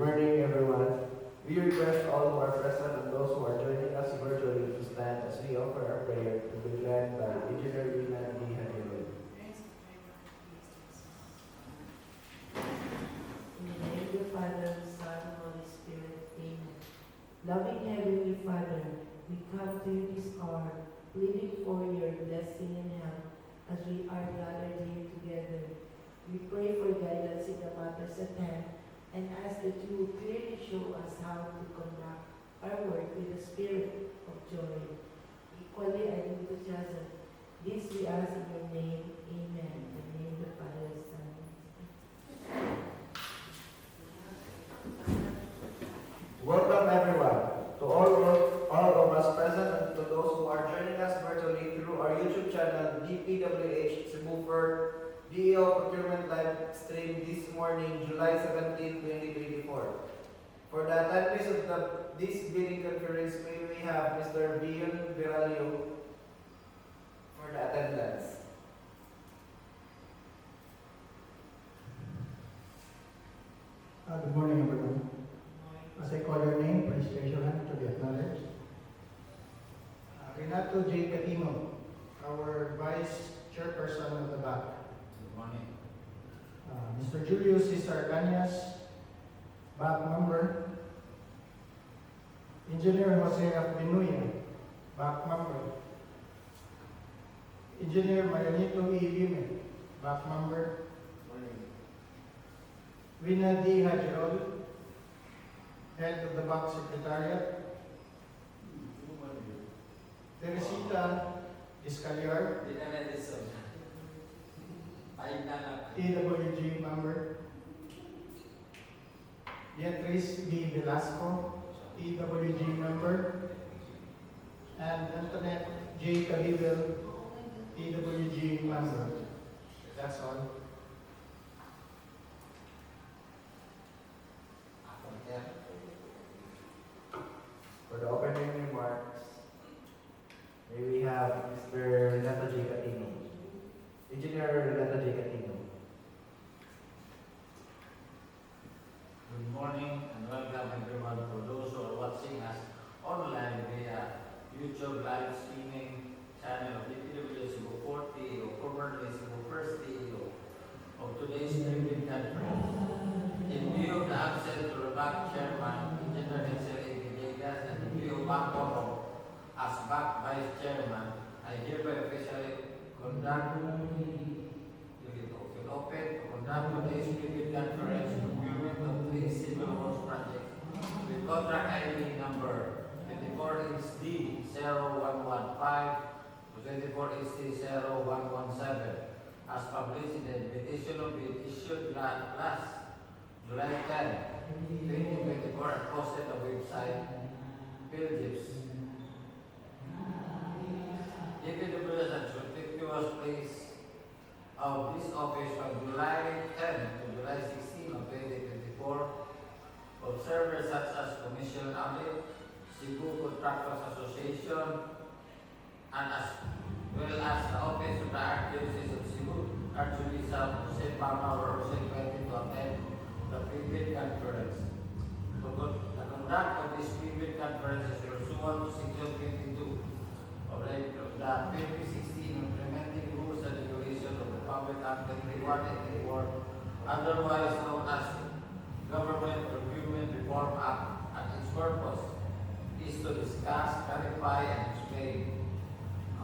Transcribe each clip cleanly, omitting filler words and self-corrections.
morning, everyone. We request all who are present and those who are joining us virtually to stand as we offer our prayer to be led by Engineer Wieland D. Hadiroy. In the name of the Father, the Son, and Holy Spirit. Amen. Loving Heavenly Father, we come to you this hour, pleading for your blessing and help as we are gathered here together. We pray for guidance in the matters at hand and ask that you will clearly show us how to conduct our work with a spirit of joy, equally and enthusiasm. This we ask in your name. Amen. In the name of the Father, the Son, and Holy Spirit. Welcome, everyone, to all of us present and to those who are joining us virtually through our YouTube channel, DPWH Cebu for DEO Procurement Live Stream this morning, July 17, 2024. For the attendees of this meeting conference, may we have Mr. Bion Viralio for the attendance. Good morning, everyone. As I call your name, please raise your hand to be acknowledged. Renato J. Catino, our Vice Chairperson of the BAC. Good morning. Mr. Julio Cesar Cañas, BAC member. Engineer Jose F. Binuya, BAC member. Engineer Marianito E. Lime, BAC member. Wina D. Hajirol, Head of the BAC Secretariat. Teresita Discaliar, EWG member. Beatrice B. Velasco, EWG member. And Antoinette J. Calivel, EWG member. That's all. For the opening remarks, may we have Mr. Renato J. Catino. Engineer Renato J. Catino. Good morning and welcome everyone for those who are watching us online via YouTube live streaming channel of DPWH Cebu 40 or formerly Cebu First DEO of today's tribune conference. In view of the absence of the BAC Chairman, Engineer Hensel A. Villegas, and in view of BAC Oro as BAC Vice Chairman, I hereby officially conduct today's tribute conference procurement of 3 civil works projects with contract ID number 24HD0115 to 24HD0117 as published in the invitation of the issued last July 10, 2024 and posted on the website PhilGIPS. DPWH at conspicuous place of this office from July 10 to July 16 of 2024. Observers such as Commission Audit, Cebu Contractors Association, and as well as the Office of the Archdiocese of Cebu, Archbishop Jose Palma were also invited to attend the private conference. The conduct of this private conference is pursuant to Section 22 of the 2016 Implementing Rules and Regulations of the Public Act 21 and 24, otherwise known as Government Procurement Reform Act, and its purpose is to discuss, clarify, and explain,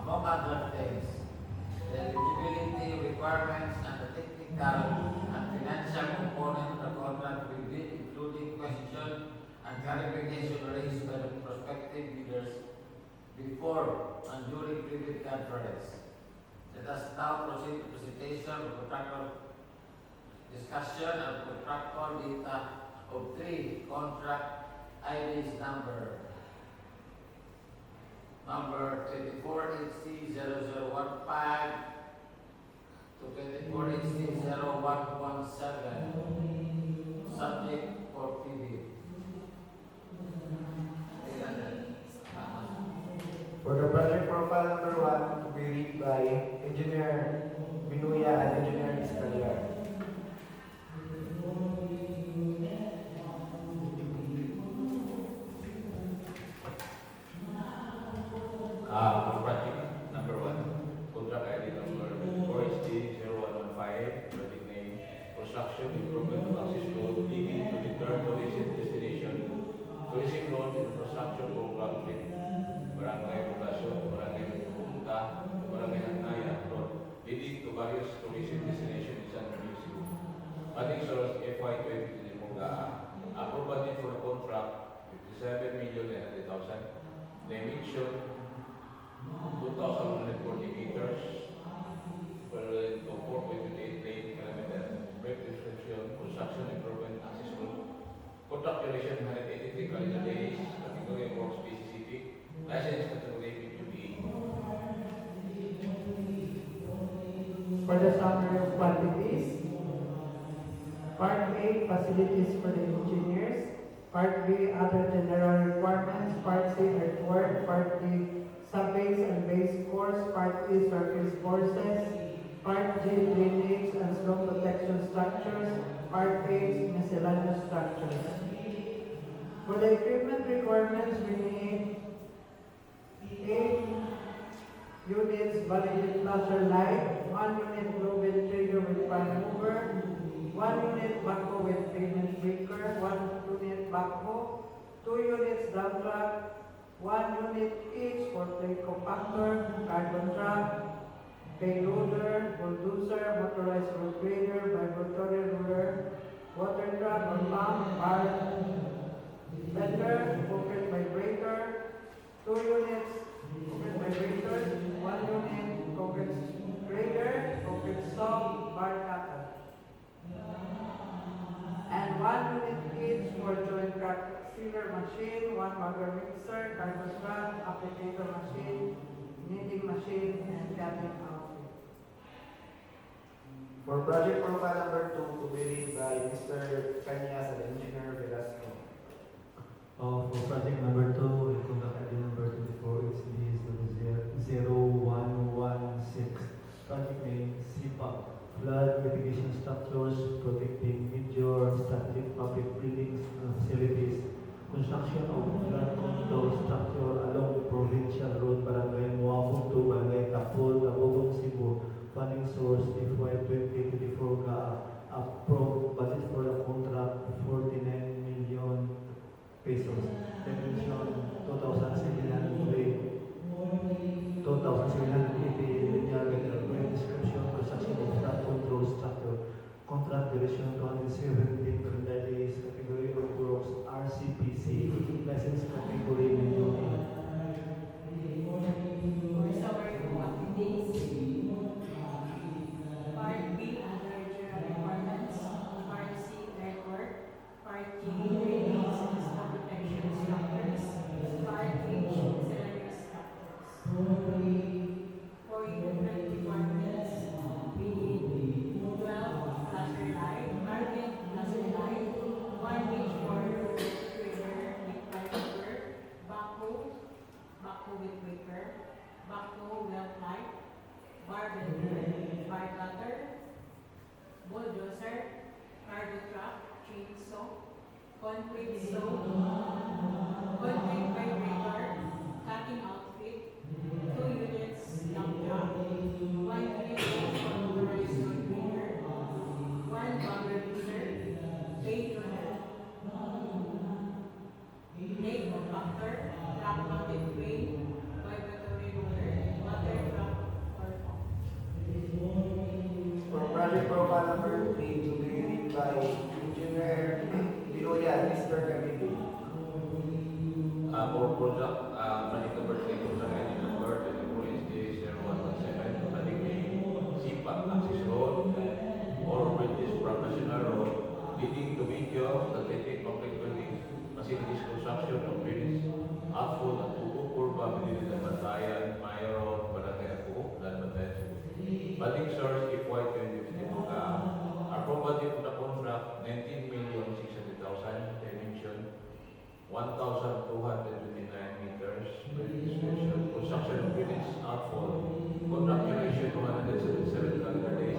among other things, the eligibility requirements and the technical and financial component of the contract will be including question and clarification raised by the prospective bidders before and during private conference. Let us now proceed to presentation of contractual discussion and contractual data of 3 contract IDs number 24HC0015 to 24HC0117, subject for PV. For the project profile number 1 to be read by Engineer Binuya and Engineer Iscaliar. various tourism destinations in San Francisco. Funding source FY 2024 approved budget for the contract 57,900,000. Dimension 2,140 meters per to 4.28 kilometer. Brief description, construction improvement access road. Contract duration 183 calendar days. Category works PCCP. License category PQB. For the summary of quantities, Part A, facilities for the engineers. Part B, other general requirements. Part C, earthwork. Part D, surveys and base course. Part E, surface courses. Part G, drainage and storm protection structures. Part H, miscellaneous structures. For the equipment requirements, we need 8 units validated flasher light, 1 unit low bed trigger with prime mover, 1 unit backhoe with pavement breaker, 1 unit backhoe, 2 units dump truck, 1 unit each for plate compactor, carbon truck, payloader, bulldozer, motorized road grader, vibratory roller, water truck or pump, bar, bender, concrete vibrator, 2 units concrete vibrators, 1 unit concrete grader, concrete saw, bar cutter, and 1 unit each for joint crack sealer machine, 1 bagger mixer, carbon truck, applicator machine, knitting machine, and cutting outfit. For project profile number 2 to be read by Mr. Cañas and Engineer Velasco. For project number 2, we conduct ID number 24, it's the 0116. Project name, SIPA, flood mitigation structures protecting major strategic public buildings and facilities. Construction of flood control structure along Provincial Road, Barangay Muapon to Barangay Tapol, Tabogon, Cebu. Funding source FY 2024 approved budget for the contract 49 million pesos. Dimension 2,780 linear meter. Brief description, construction of flood control structure. Contract duration 217 calendar days. Category of works RCPC. License category medium A. For summary of activities, Part B, other general requirements. Part C, earthwork. Part D, drainage and storm protection structures. Part H, miscellaneous structures. For equipment requirements, we need 12 laser light, target laser light, 1 each for breaker with breaker, backhoe with breaker, backhoe weld light, bar bender, bar cutter, bulldozer, cargo truck, chainsaw, concrete saw, concrete vibrator, cutting outfit, 2 units dump truck, 1 unit for motorized road grader, 1 bagger loader, plate runner, plate compactor, truck mounted crane, vibratory roller, water truck or pump. For project profile number 3 to be read by Engineer Biloyan, Mr. Camilo. For project number 3 contract ID number 24 is J0117. Funding name SIPA access road or bridges from National Road leading to major strategic public building facilities construction of buildings outflow at Tubo Curva, Medina, Bantayan, Mayor, Barangay Ako, dan Bantayan. Funding source FY 2024 approved budget for the contract 19,600,000. Dimension 1,229 meters. Description, construction of buildings outfall. Contract duration 177 calendar days.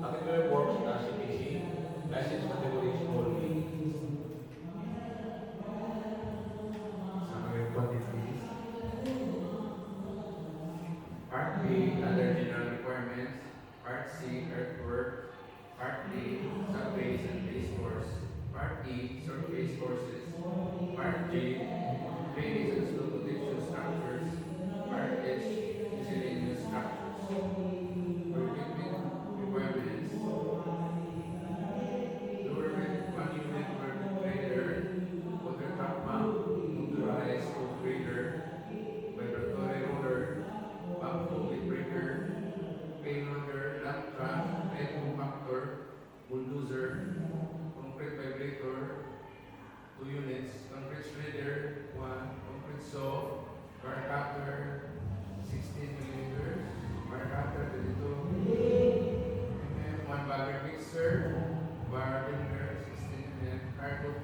Category works RCPC. License category small B. Summary quantities. Part B, other general requirements. Part C, earthwork. Part D, surface and base course. Part E, surface courses. Part G, drainage and slope protection structures. Part H, miscellaneous structures. For equipment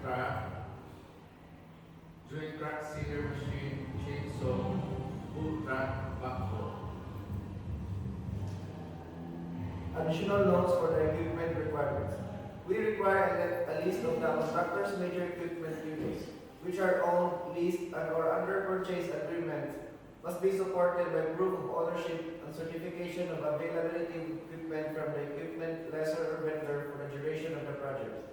truck, joint crack sealer machine, chainsaw, boom truck, backhoe. Additional notes for the equipment requirements. We require a list of the constructor's major equipment units, which are owned, leased, and/or under purchase agreement, must be supported by proof of ownership and certification of availability of equipment from the equipment lessor or vendor for the duration of the project.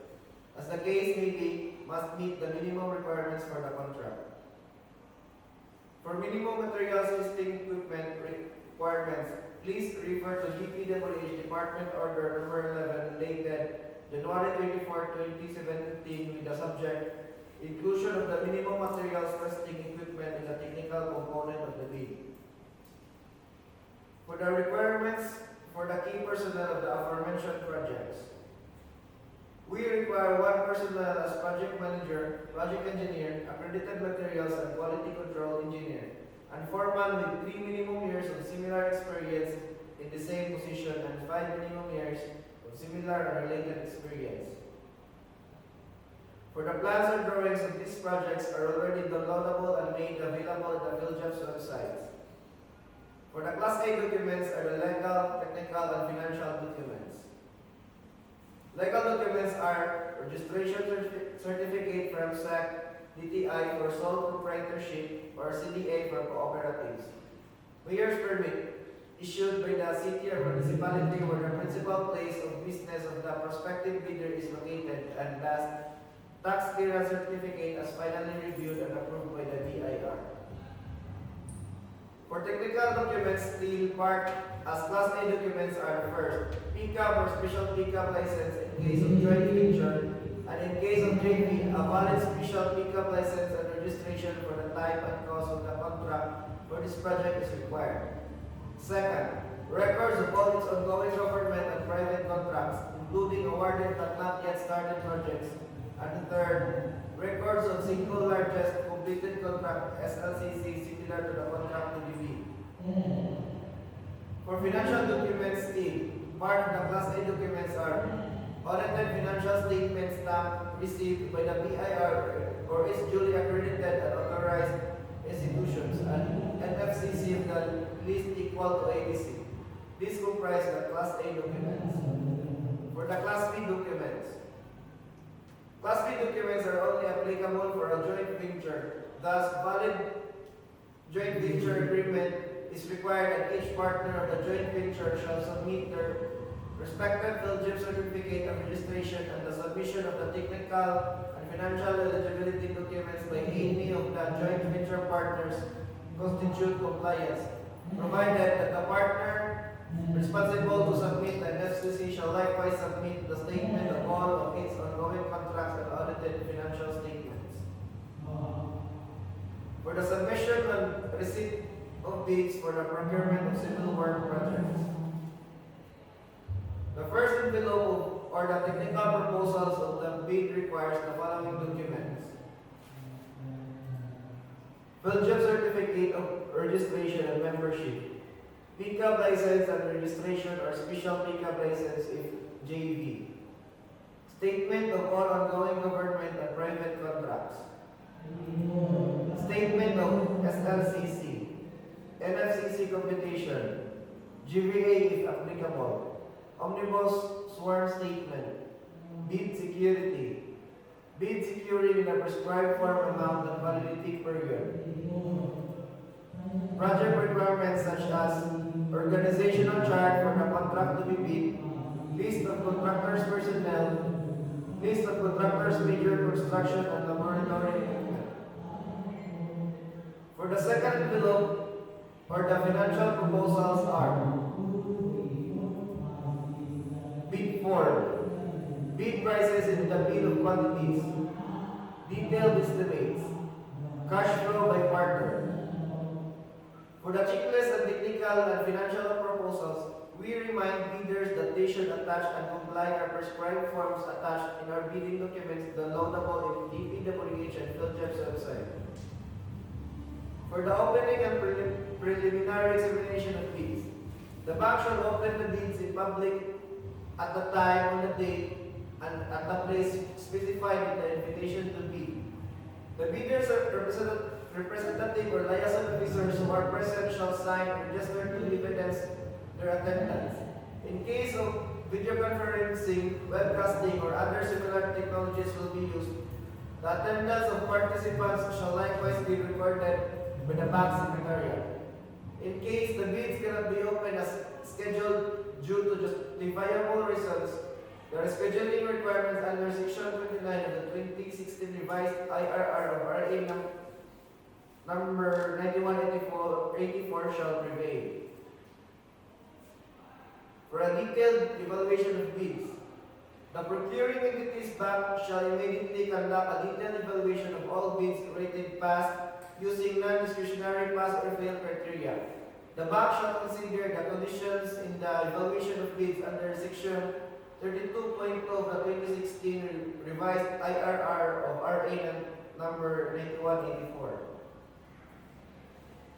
As the case may be, must meet the minimum requirements for the contract. For minimum materials listing equipment requirements, please refer to DPWH Department Order Number 11 dated January 24, 2017 with the subject inclusion of the minimum materials testing equipment in the technical component of the bid. For the requirements for the key personnel of the aforementioned projects, we require one personnel as project manager, project engineer, accredited materials and quality control engineer, and foreman with 3 minimum years of similar experience in the same position and 5 minimum years of similar and related experience. For the plans and drawings of these projects are already downloadable and made available at the PhilJobs website. For the Class A documents are the legal, technical, and financial documents. Legal documents are registration certificate from SAC, DTI for sole proprietorship, or CDA for cooperatives. Mayor's permit issued by the city or municipality where the principal place of business of the prospective bidder is located, and last, tax clearance certificate as finally reviewed and approved by the BIR. For technical documents, still part as Class A documents are first, pickup or special pickup license in case of joint venture, and in case of JV, a valid special pickup license and registration for the type and cost of the contract for this project is required. Second, records of all its ongoing government and private contracts, including awarded but not yet started projects. And third, records of single largest completed contract SLCC similar to the contract to be bid. For financial documents, still, part of the Class A documents are audited financial statements stamped received by the BIR or its duly accredited and authorized institutions, and NFCC of the least equal to ABC. These comprise the Class A documents. For the Class B documents, Class B documents are only applicable for a joint venture. Thus, valid joint venture agreement is required, and each partner of the joint venture shall submit their respective PhilJobs certificate of registration and the submission of the technical and financial eligibility documents by any of the joint venture partners constitute compliance, provided that the partner responsible to submit an FCC shall likewise submit the statement of all of its ongoing contracts and audited financial statements. For the submission and receipt of bids for the procurement of civil work projects, the first envelope or the technical proposals of the bid requires the following documents: PhilJobs certificate of registration and membership, pickup license and registration or special pickup license if JV, statement of all ongoing government and private contracts, statement of SLCC, NFCC computation, GVA if applicable, omnibus sworn statement, bid security, bid securing in a prescribed form amount and validity period, project requirements such as organizational chart for the contract to be bid, list of contractors' personnel, list of contractors' major construction and laboratory equipment. For the second envelope or the financial proposals are bid form, bid prices in the bill of quantities, detailed estimates, cash flow by partner. For the checklist and technical and financial proposals, we remind bidders that they should attach and comply our prescribed forms attached in our bidding documents downloadable in DPWH and PhilJobs website. For the opening and preliminary examination of bids, the bank shall open the bids in public at the time on the date and at the place specified in the invitation to bid. The bidders are representative or liaison officers who are present shall sign or register to evidence their attendance. In case of video conferencing, webcasting, or other similar technologies will be used, the attendance of participants shall likewise be recorded by the back secretariat. In case the bids cannot be opened as scheduled due to justifiable reasons, the rescheduling requirements under Section 29 of the 2016 revised IRR of RA number 9184 shall prevail. For a detailed evaluation of bids, the procuring entities bank shall immediately conduct a detailed evaluation of all bids rated pass using non-discretionary pass or fail criteria. The bank shall consider the conditions in the evaluation of bids under Section 32.2 of the 2016 revised IRR of RA number 9184.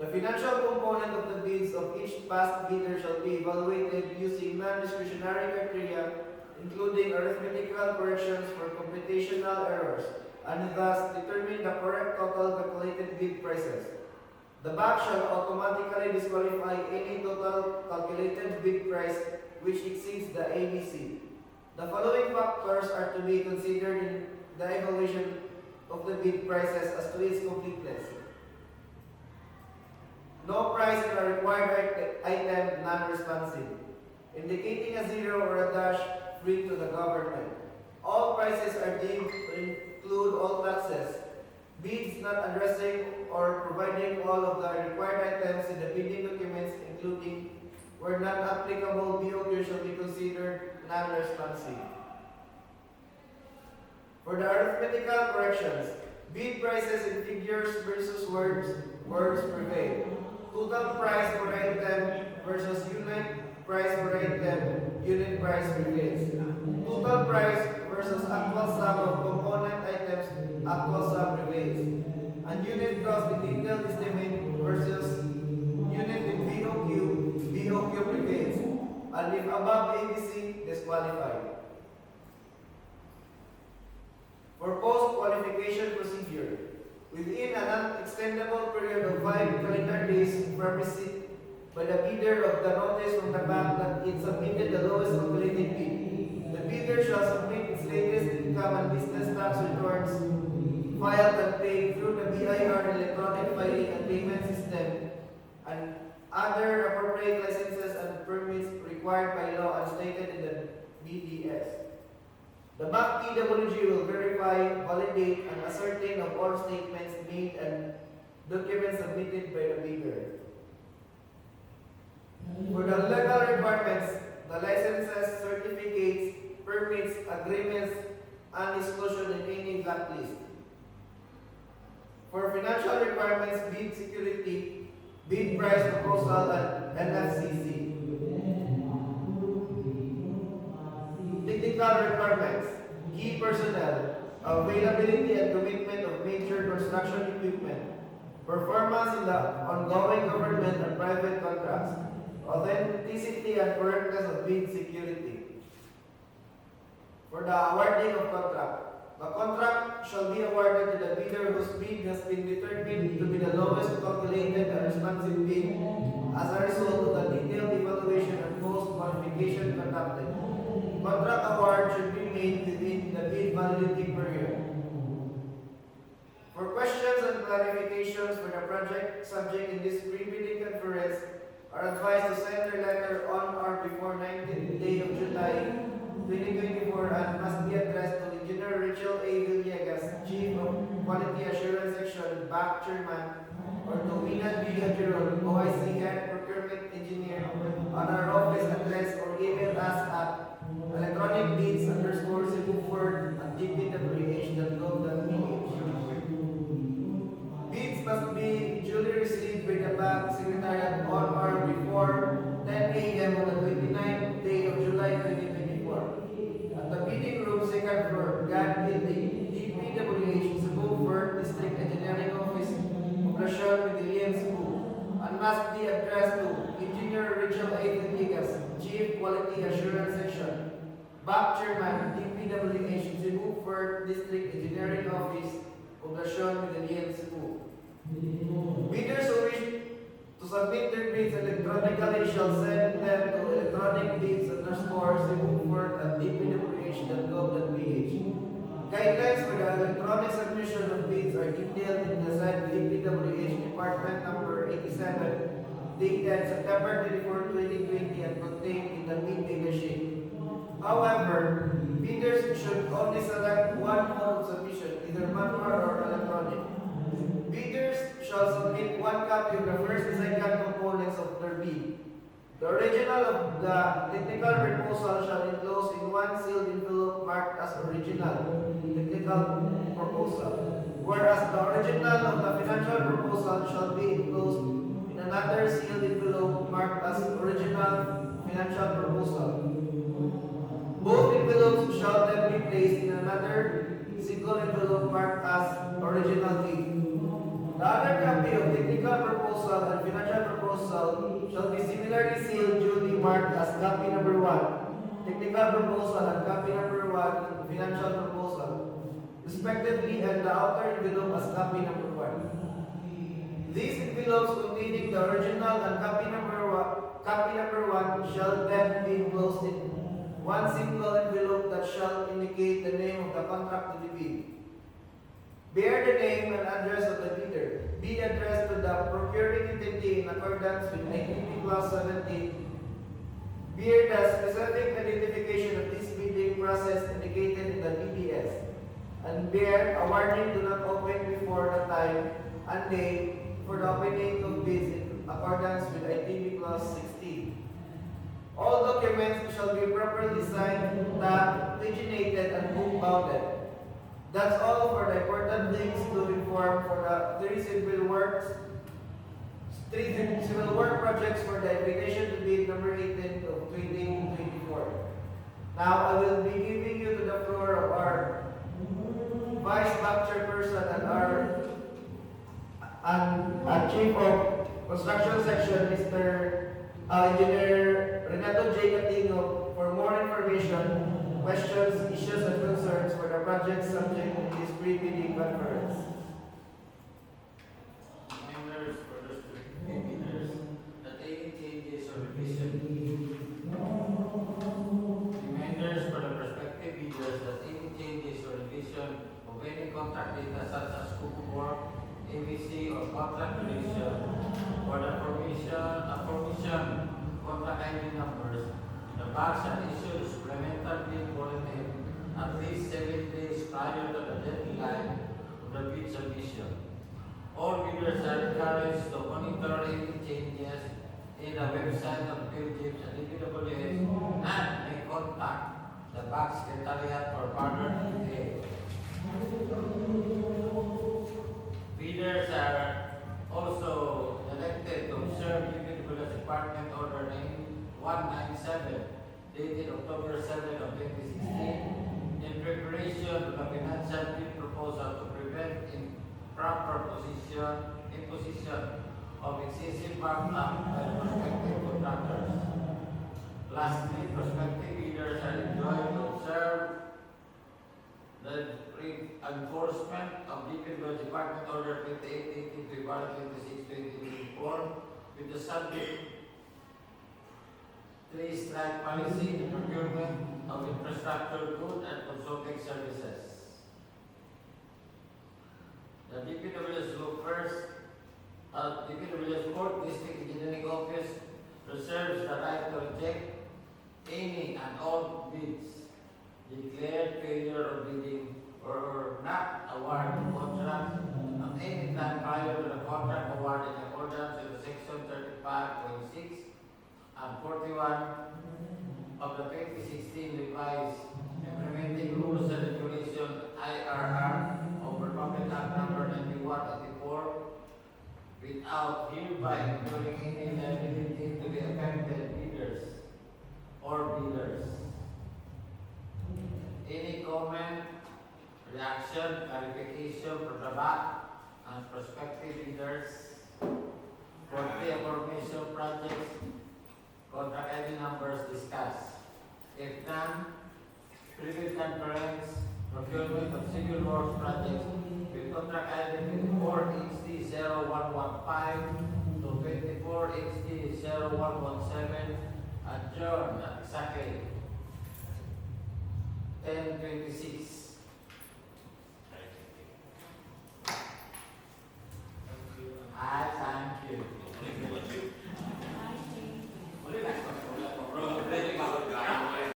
The financial component of the bids of each past bidder shall be evaluated using non-discretionary criteria, including arithmetical corrections for computational errors, and thus determine the correct total calculated bid prices. The bank shall automatically disqualify any total calculated bid price which exceeds the ABC. The following factors are to be considered in the evaluation of the bid prices as to its completeness. No price in a required item non-responsive, indicating a zero or a dash free to the government. All prices are deemed to include all taxes. Bids not addressing or providing all of the required items in the bidding documents, including where non-applicable BOQ, shall be considered non-responsive. For the arithmetical corrections, bid prices in figures versus words prevail. Total price per item versus unit price per item, unit price prevails. Total price versus actual sum of component items, actual sum prevails. And unit cost in detailed estimate versus unit in BOQ prevails. And if above ABC, disqualified. For post-qualification procedure, within an unextendable period of 5 calendar days from receipt by the bidder of the notice from the bank that it submitted the lowest calculated bid, the bidder shall submit its latest income and business tax returns filed and paid through the BIR electronic filing and payment system and other appropriate licenses and permits required by law and stated in the BDS. The bank TWG will verify, validate, and ascertain of all statements made and documents submitted by the bidder. For the legal requirements, the licenses, certificates, permits, agreements, and exclusion in any blacklist. For financial requirements, bid security, bid price proposal, and NFCC. Technical requirements, key personnel, availability and commitment of major construction equipment, performance in the ongoing government and private contracts, authenticity and correctness of bid security. For the awarding of contract, the contract shall be awarded to the bidder whose bid has been determined to be the lowest calculated and responsive bid as a result of the detailed evaluation and post-qualification conducted. Contract award should be made within the bid validity period. For questions and clarifications for the project subject in this pre-bidding conference, are advised to send their letter on or before 19th day of July 2024 and must be addressed to Engineer Rachel A. Villegas, Chief of Quality Assurance Section, BAC Chairman, or to Minad B. Hajiron, OIC Head Procurement Engineer, on our office address or email us at electronicbids_Sibuford@dpwh.gov.ph. Bids must be duly received by the bank secretariat on or before 10 a.m. on the 29th day of July 2024. At the bidding room, second floor, GAN Building, DPWH, Sibuford District Engineering Office, Operation Medellin, Cebu, and must be addressed to Engineer Rachel A. Villegas, Chief Quality Assurance Section, Back Chairman, DPWH Cebu 4th District Engineering Office, Poblacion, Medellin, Cebu. Bidders who wish to submit their bids electronically shall send them to electronicbids_cebu4@dpwh.gov.ph. Guidelines for the electronic submission of bids are detailed in the said DPWH Department Number 87, dated September 24, 2020, and contained in the bid data sheet. However, bidders should only select one mode of submission, either manual or electronic. Bidders shall submit one copy of the first and second components of their bid. The original of the technical proposal shall enclose in one sealed envelope marked as original technical proposal, whereas the original of the financial proposal shall be enclosed in another sealed envelope marked as original financial proposal. Both envelopes shall then be placed in another single envelope marked as original bid. The other copy of technical proposal and financial proposal shall be similarly sealed duly marked as copy number 1, technical proposal, and copy number 1, financial proposal, respectively, and the outer envelope as copy number 1. These envelopes containing the original and copy number 1 shall then be enclosed in one single envelope that shall indicate the name of the contract to be bid. Bear the name and address of the bidder. Be addressed to the procuring entity in accordance with ITP Clause 17. Bear the specific identification of this bidding process indicated in the BDS. And bear a warning do not open before the time and date for the opening of bids in accordance with ITP Clause 16. All documents shall be properly signed, tagged, paginated, and book-bounded. That's all for the important things to inform for the three civil work projects for the invitation to bid number 18 of 2024. Now I will be giving you to the floor of our Vice Back Chairperson and our Chief of Construction Section, Mr. Engineer Renato J. Catino, for more information, questions, issues, and concerns for the project subject in this pre-bidding conference. Members, for the bidders, that any changes or revision. Reminders for the prospective bidders that any changes or revision of any contract data such as scope of work, ABC, or contract duration, for the formation contract ID numbers, the bank shall issue a supplemental bid bulletin at least 7 days prior to the deadline of the bid submission. All bidders are encouraged to monitor any changes in the website of PhilGIPS and DPWH and may contact the bank secretariat for further details. Bidders are also directed to observe DPWH Department Order 197 dated October 7 of 2016 in preparation of the financial bid proposal to prevent improper imposition of excessive markup by prospective contractors. Lastly, prospective bidders are enjoined to observe the enforcement of DPWH Department Order 2880 February 26, 2024 with the subject 3-strike policy in procurement of infrastructure goods and consulting services. The DPWH Fourth District Engineering Office reserves the right to reject any and all bids, declared failure of bidding, or not award the contract at any time prior to the contract award in accordance with Section 35.6 and 41 of the 2016 revised implementing rules and regulations IRR over Public Act number 9184 without hereby including any liability to the affected bidders or bidders. Any comment, reaction, clarification from the back and prospective bidders for the aforementioned projects, contract ID numbers discussed? If none, Private conference, procurement of civil works projects with contract ID 24XT0115 to 24XT0117 adjourned at exactly 10:26.